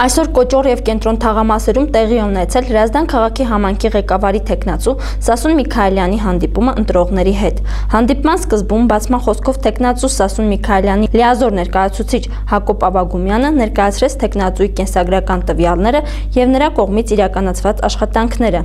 Այսօր Կոճոր և Կենտրոն թաղամասերում տեղի ունեցել Հրազդան քաղաքի համայնքի ղեկավարի թեկնածու Սասուն Միքայելյանի հանդիպումը ընտրողների հետ։ Հանդիպման սկզբում բացման խոսքով թեկնածու Սասուն Միքայելյանի լիազոր ներկայացուցիչ Հակոբ Ավագումյանը ներկայացրեց թեկնածուի կենսագրական տվյալները և նրա կողմից իրականացված աշխատանքները։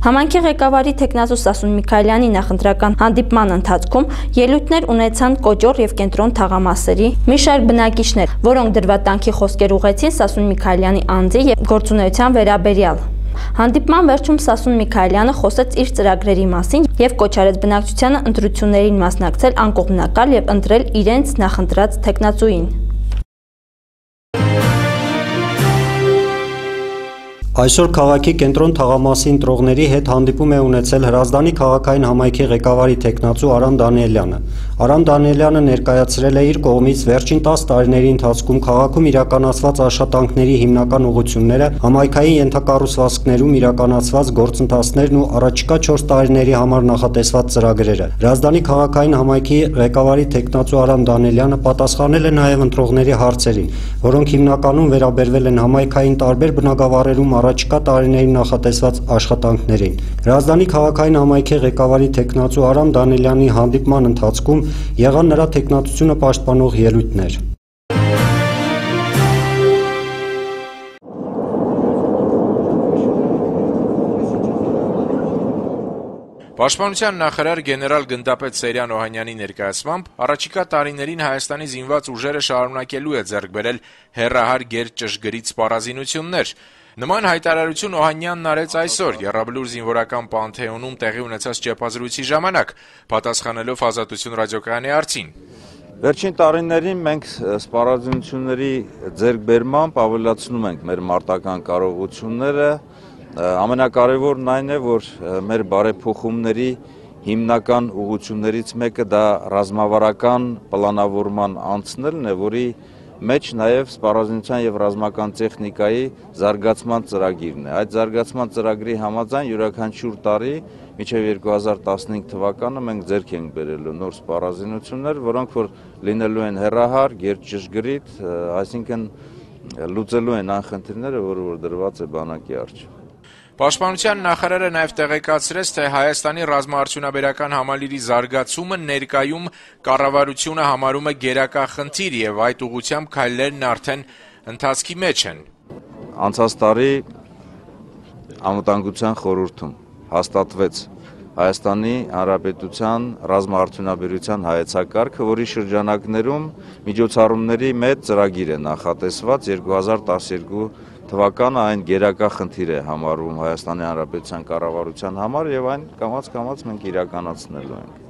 Համայնքի ղեկավարի թեկնածու Սասուն Միքայելյանի նախընտրական հանդիպման ընթացքում ելույթներ ունեցան Կոճոր և Կենտրոն թաղամասերի մի շարք բնակիչներ, որոնք դրվատանքի խոսքեր ուղղեցին Սասուն Միքայելյանի անձի և գործունեության վերաբերյալ։ Հանդիպման վերջում Սասուն Միքայելյանը խոսեց իր ծրագրերի մասին և կոչ արեց բնակչությանը ընտրություններին մասնակցել անկողմնակալ և ընտրել իրենց նախընտրած թեկնածուին։ Այսօր քաղաքի Կենտրոն թաղամասի ընտրողների հետ հանդիպում է ունեցել Հրազդանի քաղաքային համայնքի ղեկավարի թեկնածու Արամ Դանիելյանը։ Արամ Դանիելյանը ներկայացրել է իր կողմից վերջին 10 տարիների ընթացքում քաղաքում իրականացված աշխատանքների հիմնական ուղղությունները, համայնքային ենթակառուցվածքներում իրականացված գործընթացներն ու առաջիկա 4 տարիների համար նախատեսված ծրագրերը։ Հրազդանի քաղաքային համայնքի ղեկավարի թեկնածու Արամ Դանիելյանը պատասխանել է նաև ընտրողների հարցերին, որոնք հիմնականում վերաբերվել են համայնքային տարբեր բնակավարերում առաջիկա տարիներին նախատեսված աշխատանքներին։ Հրազդանի քաղաքային համայնքի ղեկավարի թեկնածու Արամ Դանիելյանի հանդիպման ընթացքում եղան նրա թեկնածությունը պաշտպանող ելույթներ։ Պաշտպանության նախարար գեներալ գնդապետ Սերյան Օհանյանի ներկայացմամբ առաջիկա տարիներին Հայաստանի զինված ուժերը շարունակելու է ձեռք բերել հեռահար գերճշգրիտ սպառազինություններ։ Նման հայտարարություն Օհանյանն արեց այսօր Եռաբլուր զինվորական Պանթեոնում տեղի ունեցած ճեպազրույցի ժամանակ, պատասխանելով Ազատություն ռադիոկայանի հարցին։ Վերջին տարիներին մենք սպառազինությունների ձեռքբերմամբ ավելացնում ենք մեր մարտական կարողությունները։ Ամենակարևորն այն է, որ մեր բարեփոխումների հիմնական ուղղություններից մեկը դա ռազմավարական պլանավորման անցնելն է, որի մեջ նաև սպառազինության և ռազմական տեխնիկայի զարգացման ծրագիրն է։ Այդ զարգացման ծրագրի համաձայն յուրաքանչյուր տարի մինչև 2015 թվականը մենք ձեռք ենք բերելու նոր սպառազինություններ, որոնք որ լինելու են հեռահար, գերճշգրիտ, այսինքն լուծելու են այն խնդիրները, որ դրված է բանակի առջև։ Պաշտպանության նախարարը նաև տեղեկացրեց, թե Հայաստանի ռազմաարդյունաբերական համալիրի զարգացումը ներկայում կառավարությունը համարում է գերակա խնդիր և այդ ուղղությամբ քայլերն արդեն ընթացքի մեջ են։ Անցած տարի Անվտանգության խորհրդում հաստատվեց Հայաստանի Հանրապետության ռազմաարդյունաբերության հայեցակարգը, որի շրջանակներում միջոցառումների մեծ ծրագիր է նախատեսված 2012 թվականը այն գերակա խնդիր է համարվում Հայաստանի Հանրապետության կառավարության համար եւ այն կամաց-կամաց մենք իրականացնելու ենք։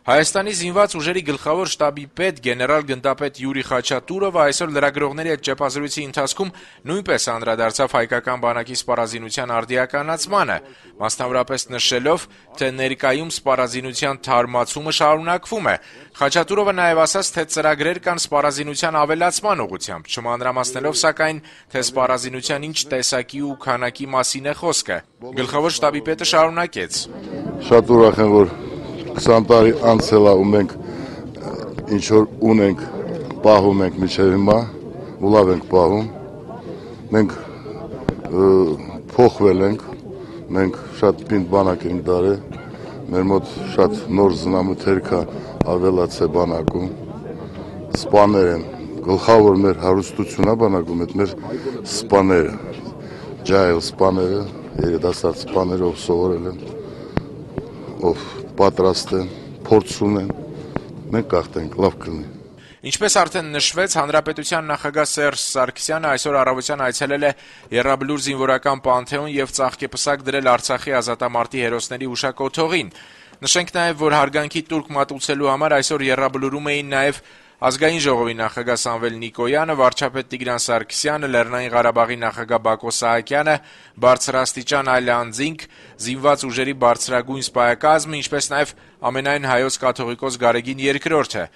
Հայաստանի զինված ուժերի գլխավոր շտաբի պետ գեներալ գնդապետ Յուրի Խաչատուրովը այսօր լրագրողների հետ ճեպազրույցի ընթացքում նույնպես անդրադարձավ հայկական բանակի սպառազինության արդիականացմանը, մասնավորապես նշելով, թե ներկայում սպառազինության թարմացումը շարունակվում է։ Խաչատուրովը նաև ասաց, թե ծրագրեր կան սպառազինության ավելացման ուղղությամբ, չմանրամասնելով սակայն, թե սպառազինության ինչ տեսակի ու քանակի մասին է խոսքը։ Գլխավոր շտաբի պետը շարունակեց. Շատ ուրախ եմ, որ 20 տարի անցել է ու մենք ինչ որ ունենք, պահում ենք մինչև հիմա, ու լավ ենք պահում։ Մենք փոխվել ենք, մենք շատ պինդ բանակ ենք դարել, մեր մոտ շատ նոր զնամթեր կա ավելացե բանակում, սպաներ են, գլխավոր մեր հարուստությունն է բանակում, այդ մեր սպաները, ջահել սպաները, երիտասարդ սպաները, ով սովորել են, ով պատրաստ են, փորձ ունեն, մենք կախտենք, լավ կլինի։ Ինչպես արդեն նշվեց, Հանրապետության նախագահ Սերժ Սարգսյանը այսօր առավոտյան այցելել է Եռաբլուր զինվորական Պանթեոն և ծաղկեպսակ դրել Արցախի ազատամարտի հերոսների հուշակոթողին։ Նշենք նաև, որ հարգանքի տուրք մատուցելու համար այսօր Եռաբլուրում էին նաև Ազգային ժողովի նախագահ Սամվել Նիկոյանը, վարչապետ Տիգրան Սարգսյանը, Լեռնային Ղարաբաղի նախագահ Բակո Սահակյանը, բարձրաստիճան այլ անձինք, զինված ուժերի բարձրագույն սպայակազմը, ինչպես նաև ամենայն հայոց կաթողիկոս Գարեգին II-ը։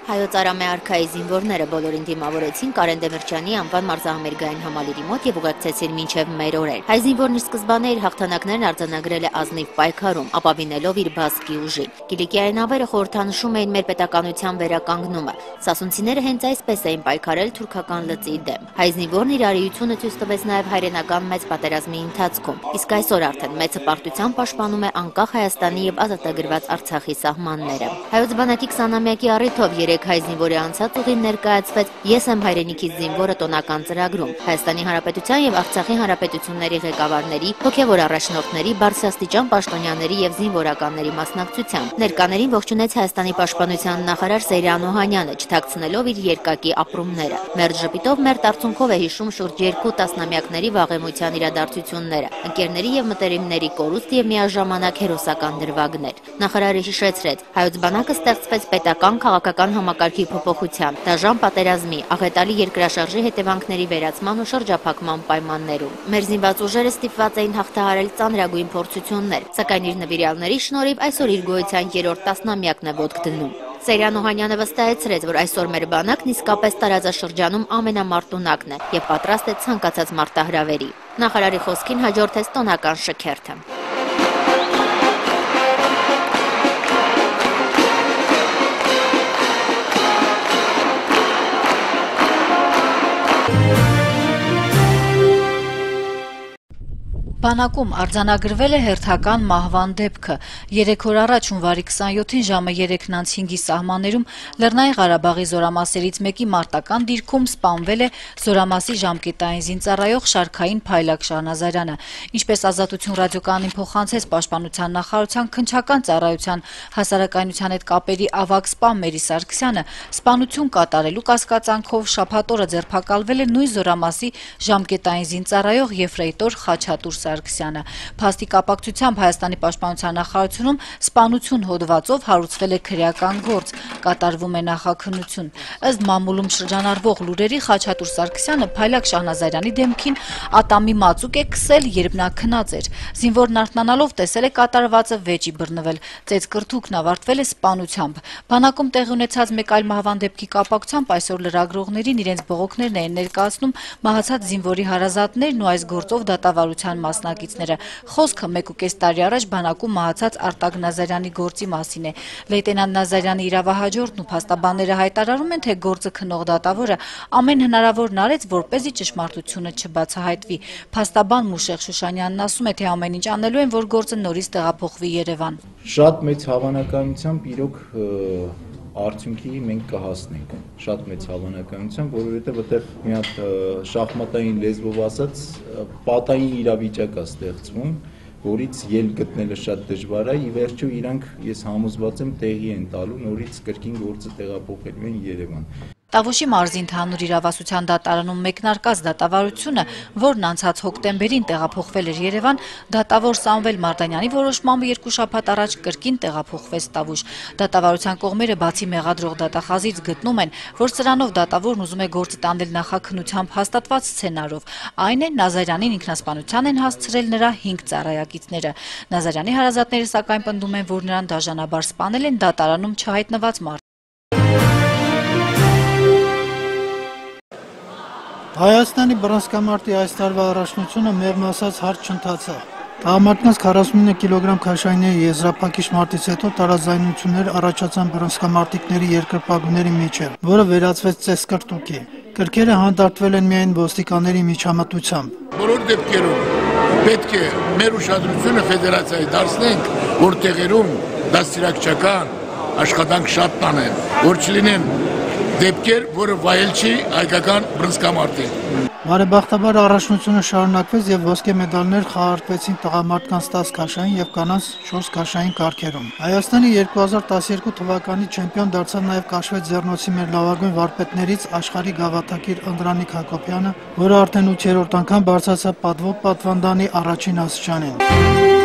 Հայոց Արամեարքայի զինվորները բոլորին դիմավորեցին Կարեն Դեմիրճյանի անվան մարզահամերգային համալիրի մոտ եւ ուղեկցեցին մինչեւ մեր օրեր։ Հայ զինվորն իր սկզբանե իր հաղթանակներն արձանագրել է ազնիվ պայքարում, ապավինելով իր բազկի ուժին։ Կիլիկիայի նավերը խորհրդանշում էին մեր պետականության վերականգնումը։ Սասունցիները հենց այսպես էին պայքարել թուրքական լծի դեմ։ Հայ զինվորն իր արիությունը ցույց տվեց նաեւ հայրենական մեծ պատերազմի ընթացքում։ Իսկ այսօր արդեն մեծ հպարտությամբ պաշտպանում է անկախ Հայաստանի եւ ազատագրված Արցախի սահմանները։ Հայոց բանակի 20-ամյակի առիթով հայ զինվորի անցած ուղին ներկայացվեց «Ես եմ հայրենիքից զինվորը» տոնական ծրագրում։ Հայաստանի Հանրապետության եւ Արցախի Հանրապետությունների ղեկավարների, հոգեվոր առաջնորդների, բարձրաստիճան պաշտոնյաների եւ զինվորականների մասնակցությամբ ներկաներին ողջունեց Հայաստանի պաշտպանության նախարար Սեյրան Օհանյանը, չթաքցնելով իր երկակի ապրումները։ Մերձ ժպիտով մերթ արցունքով է հիշում շուրջ 2 տասնամյակների վաղեմության իրադարձությունները, ընկերների եւ մտերիմների կորուստ եւ միաժամանակ հերոսական դրվագներ։ Նախարարը հիշեցրեց. հայոց բանակը ստեղծվեց պետական քաղաքական համակարգի փոփոխության, դաժան պատերազմի, աղետալի երկրաշարժի հետևանքների վերացման ու շրջափակման պայմաններում։ Մեր զինված ուժերը ստիպված էին հաղթահարել ծանրագույն փորձություններ, սակայն իր նվիրյալների շնորհիվ այսօր իր գոյության 3-րդ տասնամյակն է ոտք դնում։ Սեյրան Օհանյանը վստահեցրեց, որ այսօր մեր բանակն իսկապես տարածաշրջանում ամենամարտունակն է եւ պատրաստ է ցանկացած մարտահրավերի։ Նախարարի խոսքին հաջորդեց տոնական շքերթը։ Բանակում արձանագրվել է հերթական մահվան դեպքը։ 3 օր առաջ հունվարի 27-ին ժամը 3:05-ի սահմաններում Լեռնային Ղարաբաղի զորամասերից մեկի մարտական դիրքում սպանվել է զորամասի ժամկետային զինծառայող Շարքային Փայլակ Շահնազարյանը։ Ինչպես Ազատություն ռադիոկայանին փոխանցեց Պաշտպանության նախարարության քննչական ծառայության հասարակայնության հետ կապերի ավագ սպա Մերի Սարգսյանը, սպանություն կատարելու կասկածանքով շաբաթ օրը ձերբակալվել է նույն զորամասի ժամկետային զինծառայող եֆրեյտոր Խաչատուր Սարգսյանը։ Փաստի կապակցությամբ Հայաստանի պաշտպանության նախարարությունում սպանություն հոդվածով հարուցվել է քրեական գործ, կատարվում է նախաքննություն։ Ըստ մամուլում շրջանառվող լուրերի Խաչատուր Սարգսյանը Փայլակ Շահնազարյանի դեմքին ատամի մածուկ է քսել, երբ նա քնած էր։ Զինվորն արթնանալով տեսել է կատարվածը վեճի բռնվել։ Ծեծկրթուկն ավարտվել է սպանությամբ։ Բանակում տեղի ունեցած մեկ այլ մահվան դեպքի կապակցությամբ այսօր լրագրողներին իրենց բողոքներն էին ներկայացնում մահացած զինվորի հարազատներն ու այս գործով դատավարության մասնակիցները։ Խոսքը 1.5 տարի առաջ բանակում մահացած Արտակ Նազարյանի գործի մասին է։ Լեյտենանտ Նազարյանի իրավահաջորդն ու փաստաբանները հայտարարում են, թե գործը քննող դատավորը ամեն հնարավորն արեց, որպեսզի ճշմարտությունը չբացահայտվի։ Փաստաբան Մուշեղ Շուշանյանն ասում է, թե ամեն ինչ անելու են, որ գործը նորից տեղափոխվի Երևան։ Շատ մեծ հավանականությամբ իրոք արդյունքի մենք կհասնենք, շատ մեծ հավանականությամբ, որովհետև այդտեղ մի հատ շախմատային լեզվով ասած պատային իրավիճակ է ստեղծվում, որից ելք գտնելը շատ դժվար է, ի վերջո իրանք ես համոզված եմ տեղի են տալու, նորից կրկին գործը տեղափոխելու են Երևան։ Տավուշի մարզի ընդհանուր իրավասության դատարանում մեկնարկած դատավարությունը, որն անցած հոկտեմբերին տեղափոխվել էր Երևան, դատավոր Սամվել Մարտանյանի որոշմամբ 2 շաբաթ առաջ կրկին տեղափոխվեց Տավուշ։ Դատավարության կողմերը բացի մեղադրող դատախազից գտնում են, որ սրանով դատավորն ուզում է գործը տանել նախաքննությամբ հաստատված սցենարով։ Այն է, Նազարյանին ինքնասպանության են հասցրել նրա 5 ծառայակիցները։ Նազարյանի հարազատները սակայն պնդում են, որ նրան դաժանաբար սպանել են դատարանում չհայտնված մարդ։ Հայաստանի բռնցքամարտի այս տարվա առաջնությունը մեղմ ասած հարց չընթացավ։ Տղամարդկանց 49 կիլոգրամ քաշայինների եզրափակիչ մարտից հետո տարաձայնություններ առաջացան բռնցքամարտիկների երկրպագուների միջև, որը վերածվեց ծեսկրտուկի։ Կրքերը հանդարտվել են միայն ոստիկանների միջամտությամբ։ Բոլոր դեպքերում պետք է մեր ուշադրությունը ֆեդերացիայի դարձնենք, որ տեղերում դաստիարակչական աշխատանք շատ տանեն, որ չլինեն դեպքեր, որը վայել չի հայկական բռնցքամարտին։ Բարեբախտաբար առաջնությունը շարունակվեց եւ ոսկե մեդալներ խաղարկվեցին տղամարդկանց 10 քաշային եւ կանանց 4 քաշային կարգերում։ Հայաստանի 2012 թվականի չեմպիոն դարձավ նաեւ Կաշվե ձեռնոցի մեր լավագույն վարպետներից աշխարհի գավաթակիր Անդրանիկ Հակոբյանը, որը արդեն 8-րդ անգամ բարձրացավ պատվո պատվանդանի առաջին աստիճանին։